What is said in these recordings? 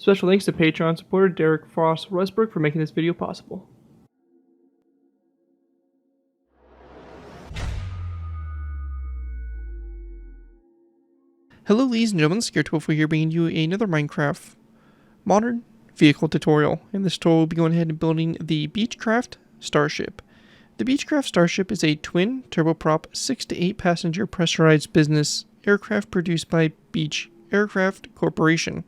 Special thanks to Patreon supporter Derek Frost Westbrook for making this video possible. Hello ladies and gentlemen, Scared12 here bringing you another Minecraft modern vehicle tutorial. In this tutorial we'll be going ahead and building the Beechcraft Starship. The Beechcraft Starship is a twin turboprop 6 to 8 passenger pressurized business aircraft produced by Beech Aircraft Corporation.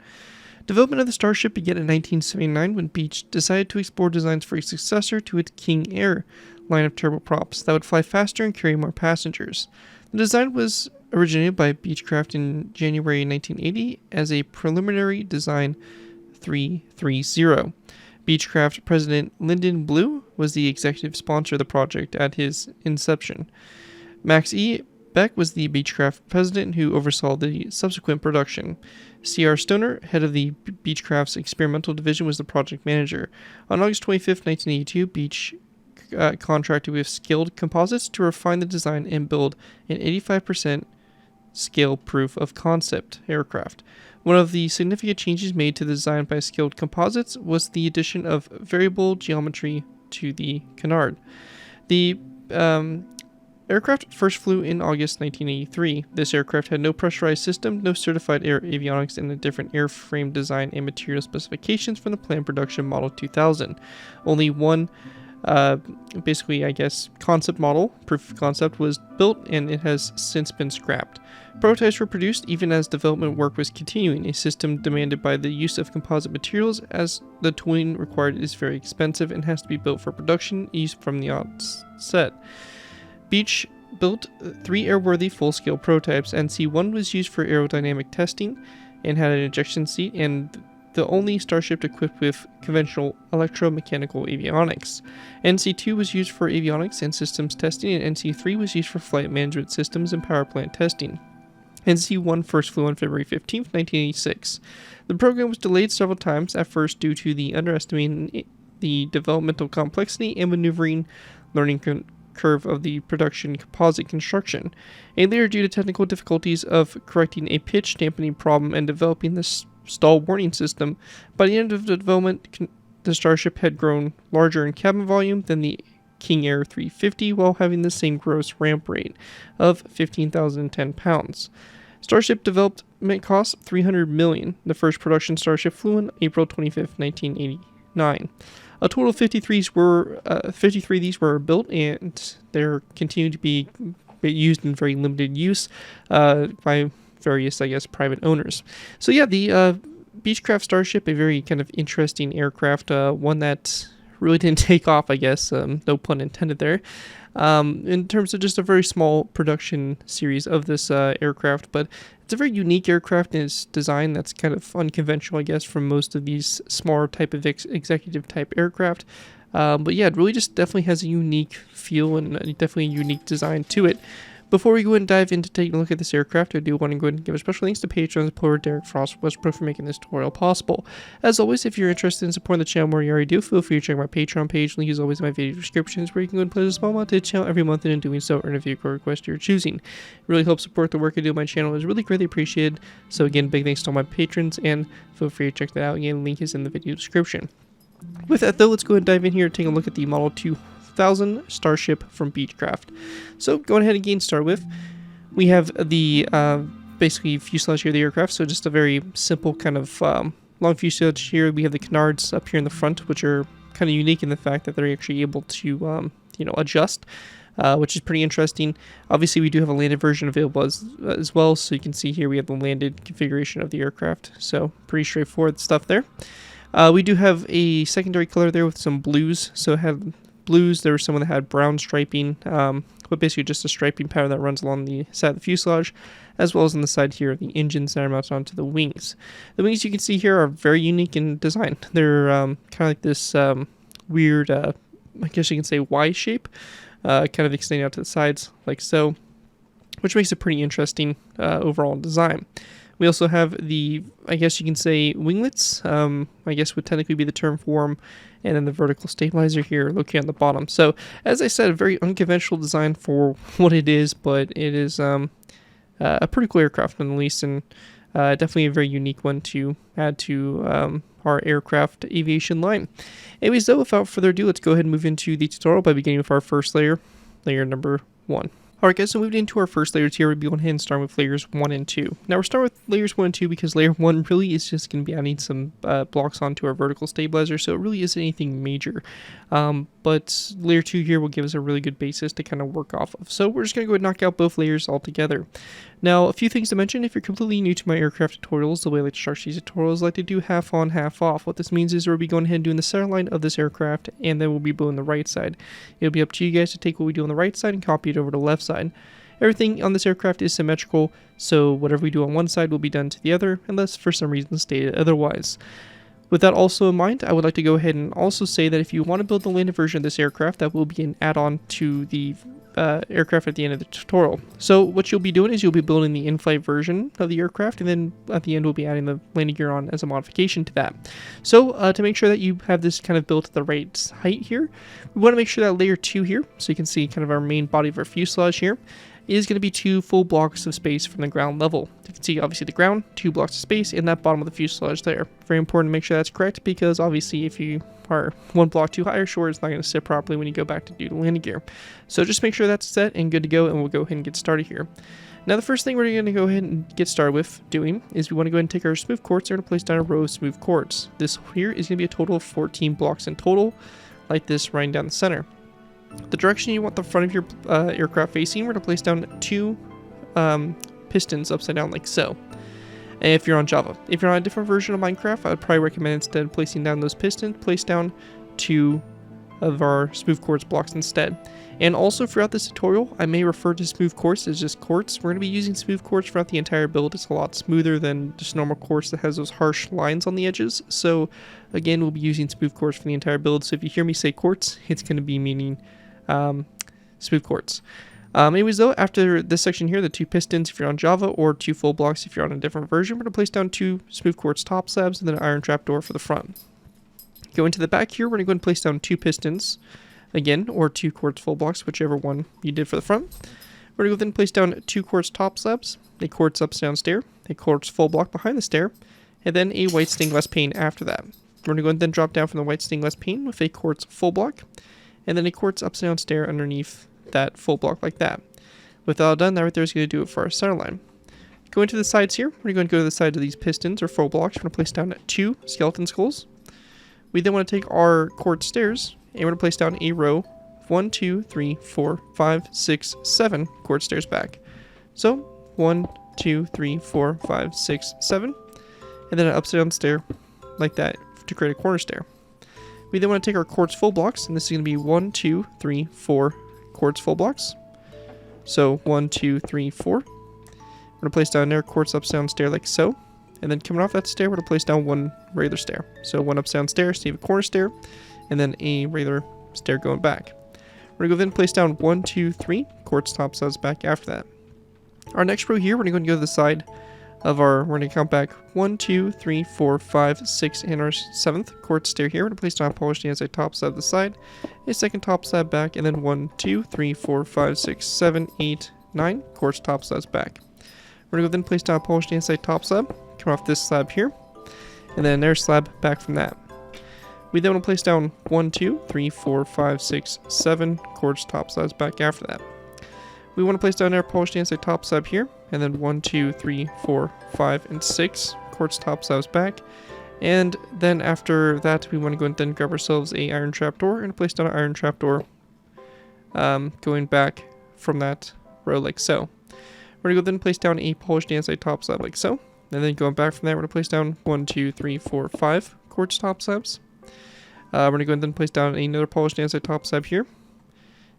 Development of the Starship began in 1979 when Beech decided to explore designs for a successor to its King Air line of turboprops that would fly faster and carry more passengers. The design was originated by Beechcraft in January 1980 as a preliminary design 330. Beechcraft President Lyndon Blue was the executive sponsor of the project at his inception. Max E. Beck was the Beechcraft president who oversaw the subsequent production. C.R. Stoner, head of the Beechcraft's experimental division, was the project manager. On August 25, 1982, Beech contracted with Skilled Composites to refine the design and build an 85% scale proof of concept aircraft. One of the significant changes made to the design by Skilled Composites was the addition of variable geometry to the canard. The aircraft first flew in August 1983. This aircraft had no pressurized system, no certified air avionics, and a different airframe design and material specifications from the planned production Model 2000. Only one basically, I guess, concept model, proof of concept, was built and it has since been scrapped. Prototypes were produced even as development work was continuing. A system demanded by the use of composite materials as the tooling required is very expensive and has to be built for production used from the outset. Beech built 3 airworthy full-scale prototypes. NC-1 was used for aerodynamic testing and had an ejection seat, and the only Starship equipped with conventional electromechanical avionics. NC-2 was used for avionics and systems testing, and NC-3 was used for flight management systems and power plant testing. NC-1 first flew on February 15, 1986. The program was delayed several times, at first due to the underestimating the developmental complexity and maneuvering learning curve of the production composite construction, and later due to technical difficulties of correcting a pitch dampening problem and developing the stall warning system. By the end of the development, the Starship had grown larger in cabin volume than the King Air 350 while having the same gross ramp rate of 15,010 pounds. Starship development cost $300 million. The first production Starship flew on April 25, 1989. A total of 53 of these were built, and they're continuing to be used in very limited use by various, I guess, private owners. So yeah, the Beechcraft Starship, a very kind of interesting aircraft, one that really didn't take off, I guess, no pun intended there, in terms of just a very small production series of this aircraft, but it's a very unique aircraft in its design that's kind of unconventional, I guess, from most of these smaller type of executive type aircraft. But yeah, it really just definitely has a unique feel and definitely a unique design to it. Before we go and dive into taking a look at this aircraft, I do want to go ahead and give a special thanks to Patreon supporter Derek Frost Westbrook for making this tutorial possible. As always, if you're interested in supporting the channel more than you already do, feel free to check my Patreon page. Link is always in my video descriptions, where you can go and pledge a small amount to the channel every month, and in doing so, earn a vehicle request you're choosing. It really helps support the work I do on my channel. It's really greatly appreciated. So again, big thanks to all my patrons, and feel free to check that out. Again, link is in the video description. With that though, let's go ahead and dive in here and take a look at the Model 2000 Starship from Beechcraft. So going ahead and again start with, we have the basically fuselage here of the aircraft, so just a very simple kind of long fuselage here. We have the canards up here in the front, which are kind of unique in the fact that they're actually able to adjust, which is pretty interesting. Obviously, we do have a landed version available as well, so you can see here we have the landed configuration of the aircraft, so pretty straightforward stuff there. We do have a secondary color there with some blues, so it had blues. There was someone that had brown striping, but basically just a striping pattern that runs along the side of the fuselage, as well as on the side here of the engines that are mounted onto the wings. The wings you can see here are very unique in design. They're kind of like this weird, I guess you can say Y shape, kind of extending out to the sides like so, which makes it pretty interesting overall design. We also have the, I guess you can say, winglets, I guess would technically be the term for them, and then the vertical stabilizer here located on the bottom. So, as I said, a very unconventional design for what it is, but it is a pretty cool aircraft nonetheless, and Definitely a very unique one to add to our aircraft aviation line. Anyways, though, without further ado, let's go ahead and move into the tutorial by beginning with our first layer, layer number 1. Alright guys, so moving into our first layers here, we'll be going ahead and start with layers 1 and 2. Now we're starting with layers 1 and 2 because layer 1 really is just going to be adding some blocks onto our vertical stabilizer, so it really isn't anything major. But layer 2 here will give us a really good basis to kind of work off of. So we're just going to go ahead and knock out both layers all together. Now, a few things to mention: if you're completely new to my aircraft tutorials, the way I like to start these tutorials, I like to do half on, half off. What this means is we'll be going ahead and doing the center line of this aircraft, and then we'll be building the right side. It'll be up to you guys to take what we do on the right side and copy it over to the left side. Everything on this aircraft is symmetrical, so whatever we do on one side will be done to the other, unless for some reason stated otherwise. With that also in mind, I would like to go ahead and also say that if you want to build the landed version of this aircraft, that will be an add-on to the aircraft at the end of the tutorial. So what you'll be doing is you'll be building the in-flight version of the aircraft, and then at the end we'll be adding the landing gear on as a modification to that. So to make sure that you have this kind of built at the right height here, we want to make sure that layer 2 here, so you can see kind of our main body of our fuselage here, is going to be 2 full blocks of space from the ground level. You can see obviously the ground, 2 blocks of space, and that bottom of the fuselage there. Very important to make sure that's correct, because obviously if you are 1 block too high or short, it's not going to sit properly when you go back to do the landing gear. So just make sure that's set and good to go, and we'll go ahead and get started here. Now the first thing we're going to go ahead and get started with doing is we want to go ahead and take our smooth quartz. We're going to place down a row of smooth quartz. This here is going to be a total of 14 blocks in total, like this, running down the center. The direction you want the front of your aircraft facing, we're going to place down 2 pistons upside down like so. And if you're on Java. If you're on a different version of Minecraft, I would probably recommend instead of placing down those pistons, place down 2 of our smooth quartz blocks instead. And also throughout this tutorial, I may refer to smooth quartz as just quartz. We're going to be using smooth quartz throughout the entire build. It's a lot smoother than just normal quartz that has those harsh lines on the edges. So again, we'll be using smooth quartz for the entire build. So if you hear me say quartz, it's going to be meaning smooth quartz. Anyways though, after this section here, the 2 pistons if you're on Java, or 2 full blocks if you're on a different version, we're going to place down 2 smooth quartz top slabs and then an iron trapdoor for the front. Go into the back here, we're going to go and place down 2 pistons again, or 2 quartz full blocks, whichever one you did for the front. We're going to go then place down 2 quartz top slabs, a quartz up down stair, a quartz full block behind the stair, and then a white stained glass pane after that. We're going to go and then drop down from the white stained glass pane with a quartz full block, and then a quartz upside down stair underneath that full block like that. With that all done, that right there is going to do it for our center line. Going to the sides here, we're going to go to the side of these pistons or full blocks. We're going to place down 2 skeleton skulls. We then want to take our quartz stairs and we're going to place down a row of 1, 2, 3, 4, 5, 6, 7 quartz stairs back. So 1, 2, 3, 4, 5, 6, 7, and then an upside down stair like that to create a corner stair. We then want to take our quartz full blocks, and this is going to be 1, 2, 3, 4 quartz full blocks. So 1, 2, 3, 4. We're going to place down there quartz upside down stair like so. And then coming off that stair, we're going to place down 1 regular stair. So 1 upside down stair, so you have a corner stair, and then a regular stair going back. We're going to go then place down 1, 2, 3 quartz top slabs back after that. Our next row here, we're going to go to the side of our, we're going to count back 1, 2, 3, 4, 5, 6, and our 7th quartz stair here. We're going to place down polished andesite top slab to the side, a second top slab back, and then 1, 2, 3, 4, 5, 6, 7, 8, 9 quartz top slabs back. We're going to go then place down polished andesite top slab, come off this slab here, and then another slab back from that. We then want to place down 1, 2, 3, 4, 5, 6, 7 quartz top slabs back after that. We want to place down our polished andesite top slab here, and then 1, 2, 3, 4, 5, and 6 quartz top slabs back. And then after that, we want to go and then grab ourselves a iron trapdoor and place down an iron trapdoor, going back from that row like so. We're going to go then place down a polished andesite top slab like so. And then going back from there, we're going to place down 1, 2, 3, 4, 5 quartz top slabs. We're going to go and then place down another polished andesite top slab here.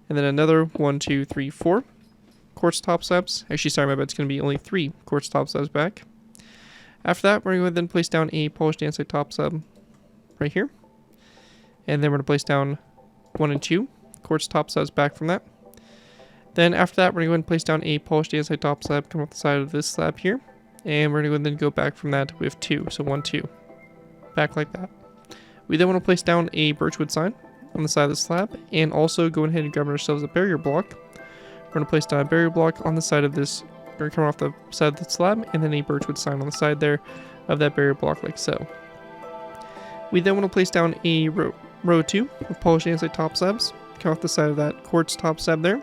And then another 1, 2, 3, 4 quartz top slabs. Actually, sorry, my bad. It's going to be only 3 quartz top slabs back. After that, we're going to then place down a polished andesite top slab right here. And then we're going to place down 1 and 2 quartz top slabs back from that. Then after that, we're going to go and place down a polished andesite top slab, come off the side of this slab here. And we're going to then go back from that with 2. So 1, 2. Back like that. We then want to place down a birchwood sign on the side of the slab. And also go ahead and grab ourselves a barrier block. We're going to place down a barrier block on the side of this or coming off the side of the slab, and then a birchwood sign on the side there of that barrier block like so. We then want to place down a row 2 of polished andesite top slabs, come off the side of that quartz top slab there.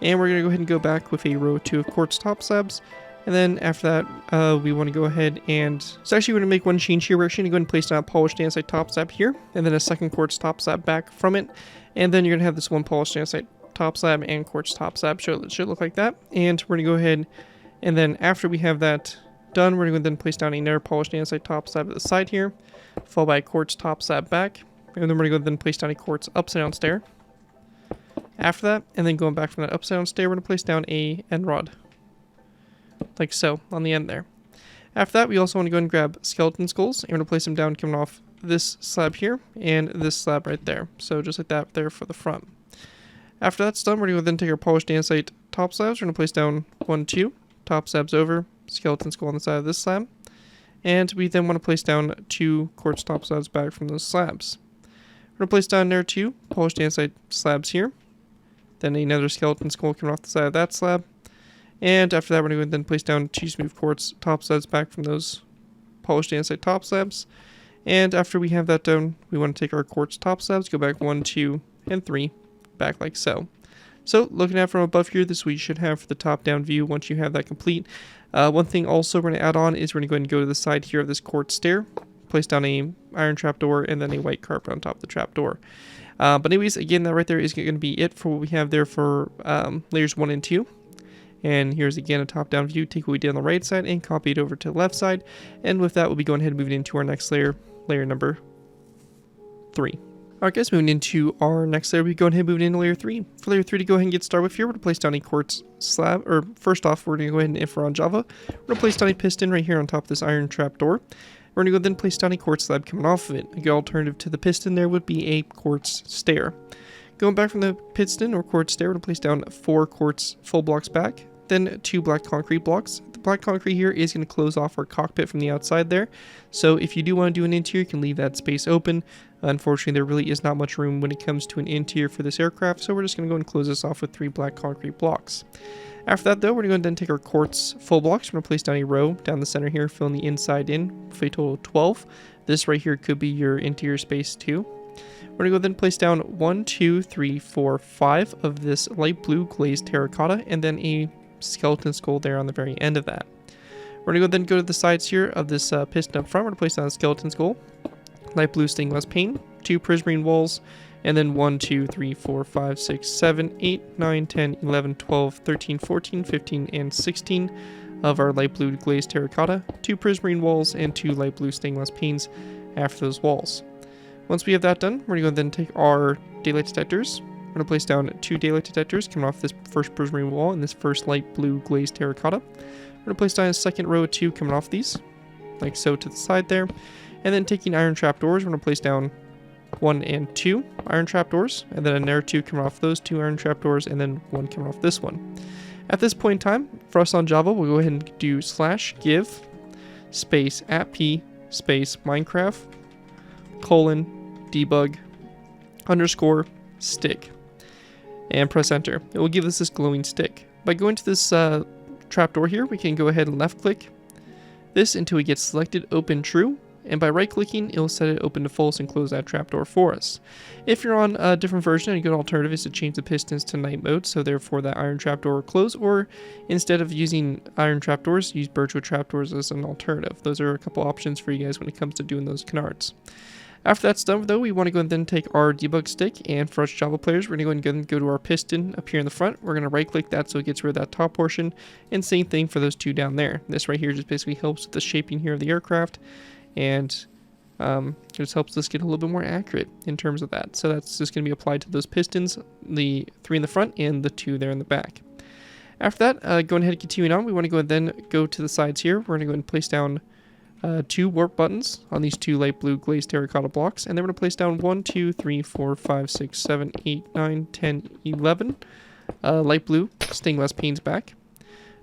And we're going to go ahead and go back with a row 2 of quartz top slabs. And then after that, we want to go ahead and... So actually we're going to make one change here. We're actually going to go ahead and place down a polished andesite top slab here. And then a second quartz top slab back from it. And then you're going to have this one polished andesite top slab and quartz top slab. So it should look like that. And we're going to go ahead and then after we have that done, we're going to then place down another polished andesite top slab at the side here. Followed by a quartz top slab back. And then we're going to go then place down a quartz upside down stair. After that, and then going back from that upside down stair, we're going to place down a end rod. Like so, on the end there. After that, we also want to go and grab skeleton skulls, and we're going to place them down coming off this slab here, and this slab right there. So just like that there for the front. After that's done, we're going to then take our polished andesite top slabs, we're going to place down 1, 2, top slabs over, skeleton skull on the side of this slab. And we then want to place down 2 quartz top slabs back from those slabs. We're going to place down there 2 polished andesite slabs here. Then another skeleton skull coming off the side of that slab. And after that, we're going to then place down 2 smooth quartz top slabs back from those polished andesite top slabs. And after we have that done, we want to take our quartz top slabs, go back 1, 2, and 3, back like so. So looking at it from above here, this is what you should have for the top-down view once you have that complete. One thing also we're going to add on is we're going to go ahead and go to the side here of this quartz stair, place down a iron trapdoor, and then a white carpet on top of the trapdoor. But anyways, again, that right there is going to be it for what we have there for layers 1 and 2. And here's again a top-down view. Take what we did on the right side and copy it over to the left side. And with that, we'll be going ahead and moving into our next layer, layer number 3. Alright guys, moving into our next layer, we go ahead and move into layer 3. For layer 3 to go ahead and get started with here, we're going to place down a quartz slab, or first off, we're going to go ahead and if we're on Java, we're going to place down a piston right here on top of this iron trapdoor. We're going to go then place down a quartz slab coming off of it. A good alternative to the piston there would be a quartz stair. Going back from the piston or quartz stair, we're going to place down 4 quartz full blocks back, then 2 black concrete blocks. The black concrete here is going to close off our cockpit from the outside there. So if you do want to do an interior, you can leave that space open. Unfortunately, there really is not much room when it comes to an interior for this aircraft, so we're just going to go and close this off with 3 black concrete blocks. After that, though, we're going to then take our quartz full blocks. We're going to place down a row down the center here, filling the inside in for a total of 12. This right here could be your interior space too. We're going to go then place down 1, 2, 3, 4, 5 of this light blue glazed terracotta, and then a skeleton skull there on the very end of that. We're going to then go to the sides here of this piston up front. We're going to place down a skeleton skull, light blue stained glass pane, 2 prismarine walls, and then 1, 2, 3, 4, 5, 6, 7, 8, 9, 10, 11, 12, 13, 14, 15, and 16 of our light blue glazed terracotta, 2 prismarine walls, and 2 light blue stained glass panes after those walls. Once we have that done, we're going to go then take our daylight detectors. We're going to place down 2 daylight detectors coming off this first prismarine wall and this first light blue glazed terracotta. We're going to place down a second row of 2 coming off these, like so to the side there. And then taking iron trapdoors, we're going to place down 1 and 2 iron trapdoors, and then another 2 coming off those 2 iron trapdoors, and then 1 coming off this one. At this point in time, for us on Java, we'll go ahead and do /give space @p space Minecraft :debug _ stick, and press enter. It will give us this glowing stick. By going to this trapdoor here, we can go ahead and left click this until we get selected open true, and by right clicking it will set it open to false and close that trapdoor for us. If you're on a different version, a good alternative is to change the pistons to night mode, so therefore that iron trapdoor will close, or instead of using iron trapdoors, use birchwood trapdoors as an alternative. Those are a couple options for you guys when it comes to doing those canards. After that's done though, we want to go and then take our debug stick, and for us Java players, we're going to go and go to our piston up here in the front. We're going to right click that so it gets rid of that top portion, and same thing for those 2 down there. This right here just basically helps with the shaping here of the aircraft, and it just helps us get a little bit more accurate in terms of that. So that's just going to be applied to those pistons, the 3 in the front and the 2 there in the back. After that, going ahead and continuing on, we want to go and then go to the sides here. We're going to go and place down 2 warp buttons on these 2 light blue glazed terracotta blocks, and then we're going to place down 1, 2, 3, 4, 5, 6, 7, 8, 9, 10, 11 light blue stained glass panes back.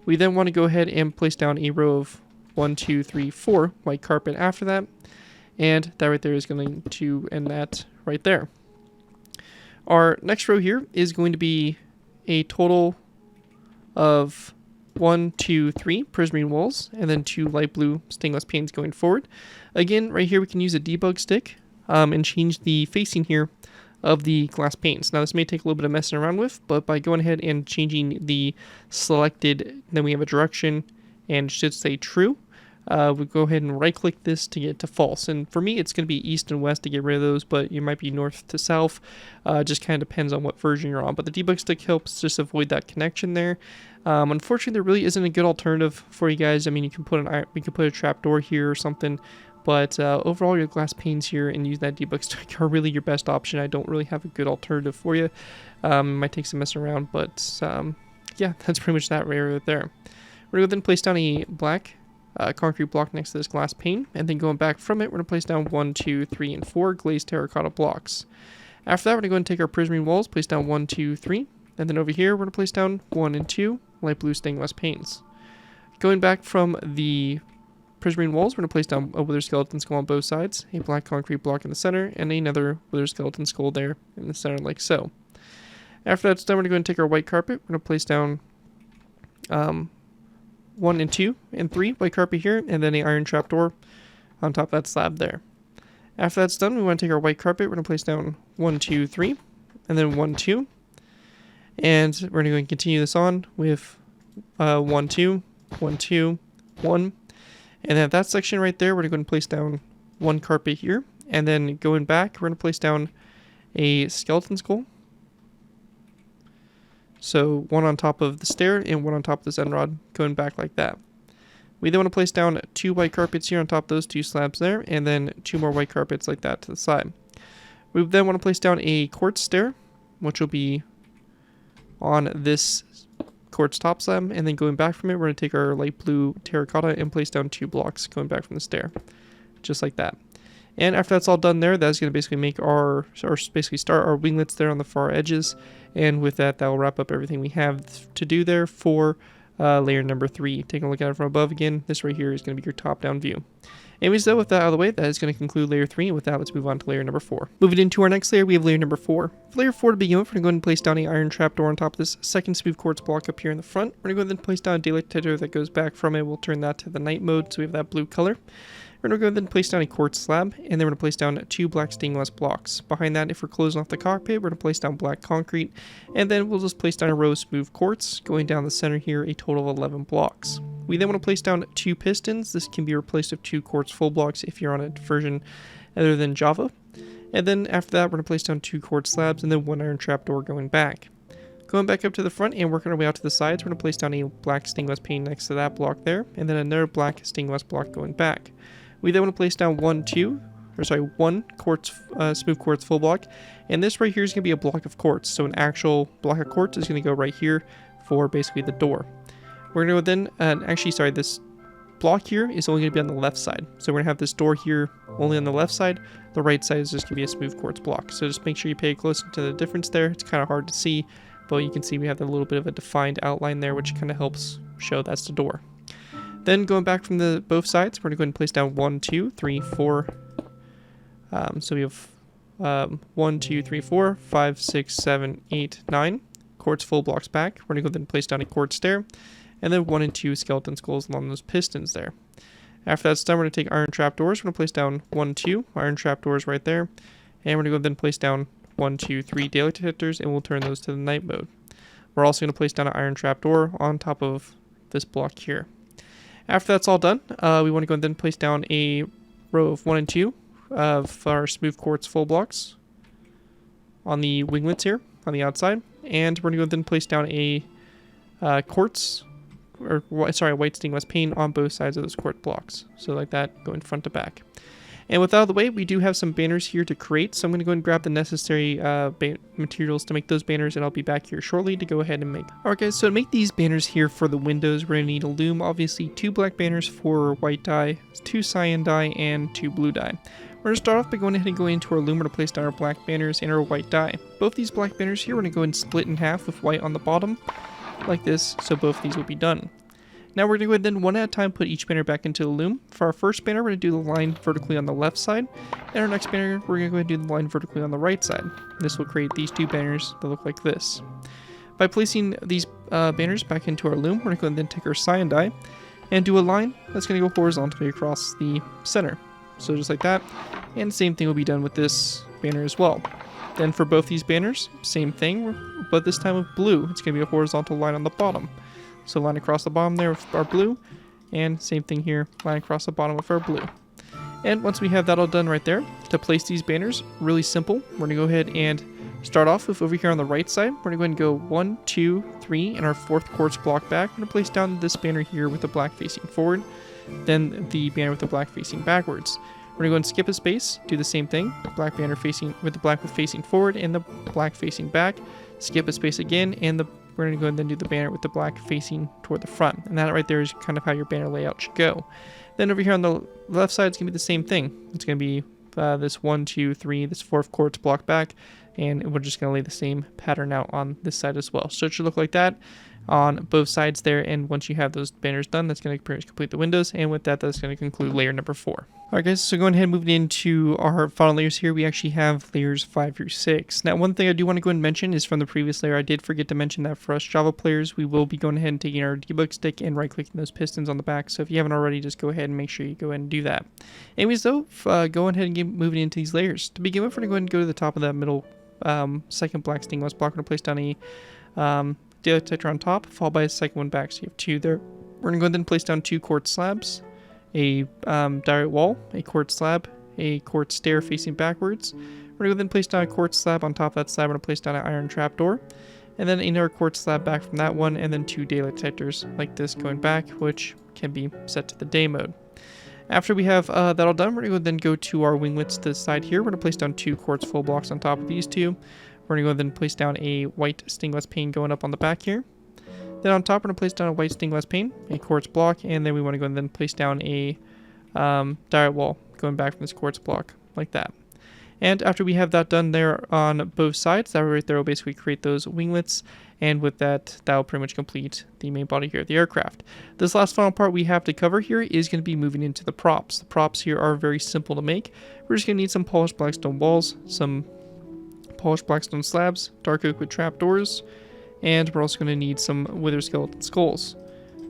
We then want to go ahead and place down a row of 1, 2, 3, 4 white carpet after that, and that right there is going to end that right there. Our next row here is going to be a total of 1, 2, 3 prismarine walls, and then 2 light blue stainless panes going forward. Again, right here we can use a debug stick and change the facing here of the glass panes. Now this may take a little bit of messing around with, but by going ahead and changing the selected, then we have a direction and it should say true. We'll go ahead and right click this to get to false. And for me, it's going to be east and west to get rid of those, but you might be north to south. Just kind of depends on what version you're on. But the debug stick helps just avoid that connection there. Unfortunately, there really isn't a good alternative for you guys. I mean, you can put a trapdoor here or something, but overall, your glass panes here and use that debug stick are really your best option. I don't really have a good alternative for you. Might take some messing around, but yeah, that's pretty much that right there. We're going to then place down a black concrete block next to this glass pane, and then going back from it, we're going to place down 1, 2, 3, and 4 glazed terracotta blocks. After that, we're going to go and take our prismarine walls, place down 1, 2, 3, and then over here, we're going to place down 1 and 2 light blue stained glass panes. Going back from the prismarine walls, we're going to place down a wither skeleton skull on both sides, a black concrete block in the center, and another wither skeleton skull there in the center like so. After that's done, we're going to go and take our white carpet, we're going to place down 1 and 2 and 3 white carpet here, and then an iron trapdoor on top of that slab there. After that's done, we want to take our white carpet, we're going to place down 1, 2, 3, and then 1, 2. And we're going to go and continue this on with 1, 2, 1, 2, 1. And then at that section right there, we're going to go and place down 1 carpet here. And then going back, we're going to place down a skeleton skull. So 1 on top of the stair and 1 on top of this end rod, going back like that. We then want to place down 2 white carpets here on top of those 2 slabs there, and then 2 more white carpets like that to the side. We then want to place down a quartz stair, which will be on this quartz top slab, and then going back from it, we're going to take our light blue terracotta and place down 2 blocks going back from the stair, just like that. And after that's all done there, that's going to basically make our basically start our winglets there on the far edges. And with that, that will wrap up everything we have to do there for layer number 3. Taking a look at it from above again, this right here is going to be your top-down view. Anyways, though, with that out of the way, that is going to conclude layer 3. And with that, let's move on to layer number 4. Moving into our next layer, we have layer number 4. For layer 4 to begin with, we're going to go ahead and place down an iron trapdoor on top of this second smooth quartz block up here in the front. We're going to go ahead and place down a daylight detector that goes back from it. We'll turn that to the night mode, so we have that blue color. We're going to go ahead and place down a quartz slab, and then we're going to place down 2 black stained glass blocks. Behind that, if we're closing off the cockpit, we're going to place down black concrete, and then we'll just place down a row of smooth quartz, going down the center here, a total of 11 blocks. We then want to place down 2 pistons. This can be replaced with 2 quartz full blocks if you're on a version other than Java. And then after that, we're going to place down 2 quartz slabs, and then 1 iron trapdoor going back. Going back up to the front and working our way out to the sides, we're going to place down a black stained glass pane next to that block there, and then another black stained glass block going back. We then want to place down 1 quartz, smooth quartz full block, and this right here is going to be a block of quartz. So an actual block of quartz is going to go right here for basically the door. We're going to go then, this block here is only going to be on the left side. So we're going to have this door here only on the left side. The right side is just going to be a smooth quartz block. So just make sure you pay close to the difference there. It's kind of hard to see, but you can see we have a little bit of a defined outline there, which kind of helps show that's the door. Then going back from both sides, we're going to go ahead and place down 1, 2, 3, 4. So we have 1, 2, 3, 4, 5, 6, 7, 8, 9 quartz full blocks back. We're going to go ahead and place down a quartz stair, and then 1 and 2 skeleton skulls along those pistons there. After that's done, we're going to take iron trapdoors. We're going to place down 1, 2 iron trapdoors right there, and we're going to go ahead and place down 1, 2, 3 daylight detectors, and we'll turn those to the night mode. We're also going to place down an iron trapdoor on top of this block here. After that's all done, we want to go and then place down a row of 1 and 2 of our smooth quartz full blocks on the winglets here on the outside, and we're going to go and then place down a white stained glass pane on both sides of those quartz blocks. So like that, going front to back. And with that out of the way, we do have some banners here to create, so I'm going to go and grab the necessary materials to make those banners, and I'll be back here shortly to go ahead and make. Alright guys, so to make these banners here for the windows, we're going to need a loom, obviously 2 black banners for white dye, 2 cyan dye, and 2 blue dye. We're going to start off by going ahead and going into our loom to place down our black banners and our white dye. Both these black banners here, we're going to go and split in half with white on the bottom, like this, so both of these will be done. Now we're going to go ahead and then one at a time put each banner back into the loom. For our first banner, we're going to do the line vertically on the left side. And our next banner, we're going to go ahead and do the line vertically on the right side. This will create these 2 banners that look like this. By placing these banners back into our loom, we're going to go and then take our cyan die and do a line that's going to go horizontally across the center. So just like that. And the same thing will be done with this banner as well. Then for both these banners, same thing, but this time with blue. It's going to be a horizontal line on the bottom. So line across the bottom there with our blue, and same thing here, line across the bottom with our blue. And once we have that all done right there, to place these banners, really simple. We're going to go ahead and start off with over here on the right side. We're going to go ahead and go 1, 2, 3, and our 4th quartz block back. We're going to place down this banner here with the black facing forward, then the banner with the black facing backwards. We're going to go and skip a space, do the same thing, black banner facing with the black facing forward and the black facing back, skip a space again, and we're going to go and then do the banner with the black facing toward the front. And that right there is kind of how your banner layout should go. Then over here on the left side, it's going to be the same thing. It's going to be this 1, 2, 3, this 4th quartz block back, and we're just going to lay the same pattern out on this side as well. So it should look like that on both sides there, and once you have those banners done, that's going to pretty much complete the windows, and with that, that's going to conclude layer number 4. Alright guys, so going ahead and moving into our final layers here, we actually have layers 5 through 6. Now one thing I do want to go and mention is from the previous layer, I did forget to mention that for us Java players, we will be going ahead and taking our debug stick and right clicking those pistons on the back, so if you haven't already, just go ahead and make sure you go ahead and do that. Anyways though, go ahead and get moving into these layers. To begin with, we're going to go ahead and go to the top of that middle second black stained glass block. We're going to place down a daylight detector on top, followed by a second one back, so you have 2 there. We're going to go ahead and place down 2 quartz slabs, a diorite wall, a quartz slab, a quartz stair facing backwards. We're going to then place down a quartz slab on top of that slab. We're going to place down an iron trapdoor, and then another quartz slab back from that one, and then 2 daylight detectors like this going back, which can be set to the day mode. After we have that all done, we're going to then go to our winglets to the side here. We're going to place down 2 quartz full blocks on top of these 2. We're going to go then place down a white stained glass pane going up on the back here. Then on top, we're going to place down a white stained glass pane, a quartz block, and then we want to go and then place down a diorite wall going back from this quartz block like that. And after we have that done there on both sides, that right there will basically create those winglets, and with that, that will pretty much complete the main body here of the aircraft. This last final part we have to cover here is going to be moving into the props. The props here are very simple to make. We're just going to need some polished blackstone walls, some polished blackstone slabs, dark oak with trapdoors, and we're also going to need some wither skeleton skulls.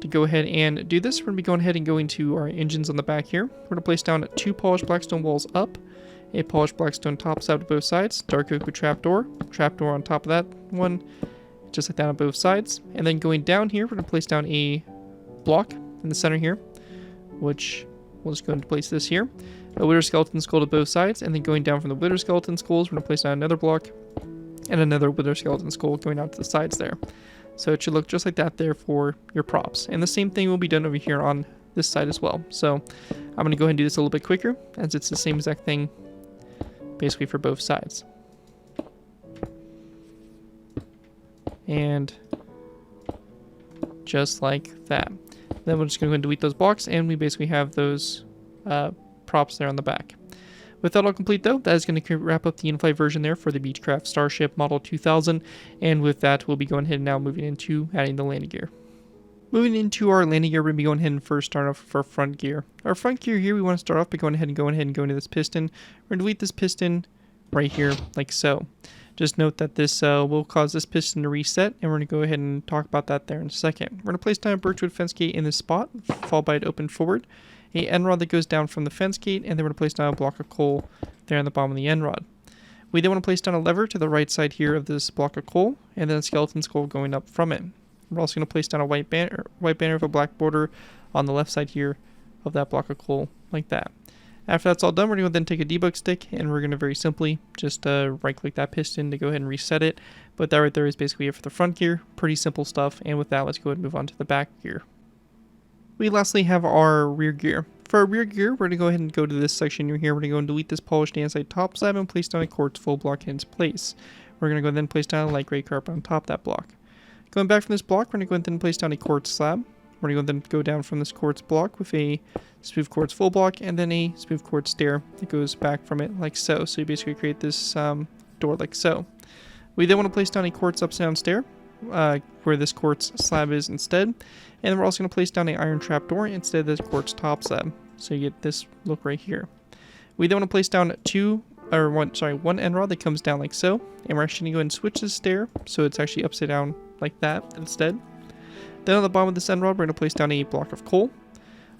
To go ahead and do this, we're going to be going ahead and going to our engines on the back here. We're going to place down 2 polished blackstone walls up, a polished blackstone top side to both sides, dark oak with trapdoor on top of that one, just like that on both sides. And then going down here, we're going to place down a block in the center here, which we'll just go and place this here. A wither skeleton skull to both sides, and then going down from the wither skeleton skulls, we're going to place down another block, and another wither skeleton skull going out to the sides there. So it should look just like that there for your props. And the same thing will be done over here on this side as well. So I'm going to go ahead and do this a little bit quicker, as it's the same exact thing basically for both sides. And just like that. Then we're just going to go and delete those blocks, and we basically have those props there on the back. With that all complete though, that is going to wrap up the in-flight version there for the Beechcraft Starship Model 2000, and with that we'll be going ahead and now moving into adding the landing gear. Moving into our landing gear, we're going to be going ahead and first start off with our front gear. Our front gear here, we want to start off by going ahead and go into this piston. We're going to delete this piston right here like so. Just note that this will cause this piston to reset, and we're going to go ahead and talk about that there in a second. We're going to place down a birchwood fence gate in this spot, followed by it open forward, a end rod that goes down from the fence gate, and then we're going to place down a block of coal there on the bottom of the end rod. We then want to place down a lever to the right side here of this block of coal, and then a skeleton skull going up from it. We're also going to place down a white banner with a black border on the left side here of that block of coal, like that. After that's all done, we're going to then take a debug stick, and we're going to very simply just right-click that piston to go ahead and reset it. But that right there is basically it for the front gear. Pretty simple stuff, and with that, let's go ahead and move on to the back gear. We lastly have our rear gear. For our rear gear, we're going to go ahead and go to this section here. We're going to go and delete this polished andesite top slab and place down a quartz full block in its place. We're going to go then place down a light gray carpet on top of that block. Going back from this block, we're going to go ahead and place down a quartz slab. We're going to then go down from this quartz block with a smooth quartz full block and then a smooth quartz stair that goes back from it like so. So you basically create this door like so. We then want to place down a quartz upside down stair where this quartz slab is instead. And then we're also going to place down an iron trapdoor instead of this quartz top slab. So you get this look right here. We then want to place down 2 one end rod that comes down like so, and we're actually going to go and switch this stair so it's actually upside down like that instead. Then on the bottom of this end rod, we're going to place down a block of coal.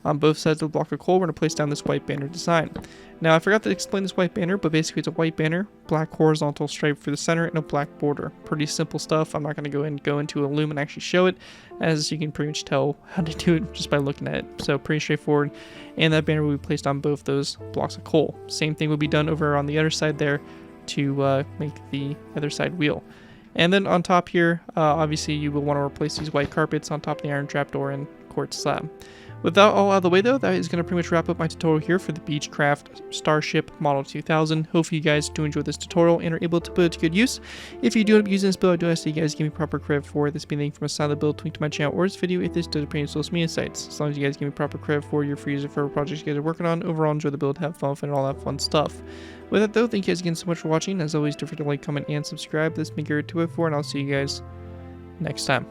On both sides of the block of coal, we're going to place down this white banner design. Now, I forgot to explain this white banner, but basically it's a white banner, black horizontal stripe for the center, and a black border. Pretty simple stuff. I'm not going to go into a loom and actually show it, as you can pretty much tell how to do it just by looking at it. So pretty straightforward. And that banner will be placed on both those blocks of coal. Same thing will be done over on the other side there to make the other side wheel. And then on top here, obviously you will want to replace these white carpets on top of the iron trapdoor and quartz slab. With that all out of the way though, that is going to pretty much wrap up my tutorial here for the Beechcraft Starship Model 2000. Hopefully you guys do enjoy this tutorial and are able to put it to good use. If you do end up using this build, I do ask that you guys give me proper credit for this being from a side of the build link to my channel or this video if this does appear in social media sites. As long as you guys give me proper credit for your free user for projects you guys are working on, overall enjoy the build, have fun with it, and all that fun stuff. With that though, thank you guys again so much for watching. As always, don't forget to like, comment, and subscribe. This has been Garrett204, and I'll see you guys next time.